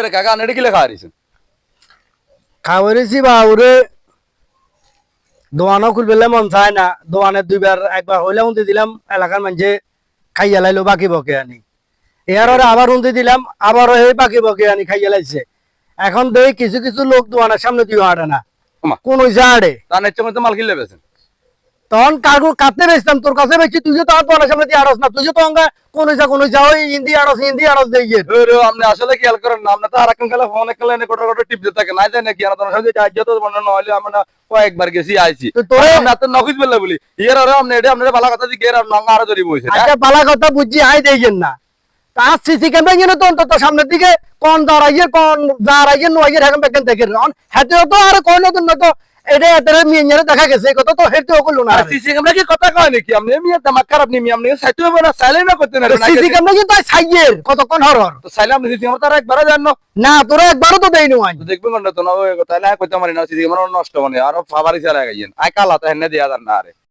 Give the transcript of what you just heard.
কাকা নেড়ে কি লেখা হারিয়েছেন খাওয়ারেছি বাউরে দোয়ানো খুলবে মন চায় না দোয়ানে দুইবার একবার হইলে উন্দি দিলাম এলাকার মানুষে খাইয়া লাইলো বাকি বকে আনি এর আবার উন্দি দিলাম আবার এই বাকি বকে আনি খাইয়া লাইছে এখন দেই কিছু কিছু লোক দোয়ানের সামনে দিয়ে আড়ে না কোন হইছে আড়ে তার নেচ্ছে মধ্যে মাল কিনলে বেছেন তখন কাগু কাটতে বেচতাম তোর কাছে বেচছি তুই যে তোর দোয়ানের সামনে দিয়ে আড়স না তুই যে তো অঙ্গা কোন হইছে ওই হিন্দি আড়স দিয়ে গিয়ে আপনি আসলে খেয়াল করেন না আপনি তো আর একজন খেলে ফোনে খেলে কোটা কোটা টিপ দিতে থাকে না যায় নাকি আমার সাথে যত মনে নহলে আমরা কয়েকবার গেছি আইছি তোরে আপনি এত নকিস বললে বলি এর আর আপনি এটা আপনার ভালো কথা দিয়ে আর নঙ্গা আরো জড়ি বইছে আচ্ছা পালা কথা বুঝছি আই দেইছেন না তার সিসি ক্যামেরা গিয়ে তো অন্তত সামনের দিকে কোন দাঁড়াইয়ে কোন দাঁড়াইয়ে নইয়ে এখন বেকেন দেখেন হাতেও তো আর কোন নতুন তো এটা এতরে মিয়ারে দেখা গেছে কত তো হেতেও করলো না সিসি ক্যামেরা কি কথা কয় নাকি আপনি মিয়া তামাক খারাপ নি মিয়া আপনি সাইতে হবে না সাইলেন্ট করতে না সিসি ক্যামেরা কি তাই সাইয়ের কতক্ষণ হরর তো সাইলে আপনি সিসি ক্যামেরা তার একবার জানো না তোরা একবারও তো দেইনি আই দেখবেন না তো না তাহলে কইতে পারি না সিসি ক্যামেরা নষ্ট মানে আর ফাবারি চালা গাইয়েন আই কালা তো হেনে দিয়া জান না আরে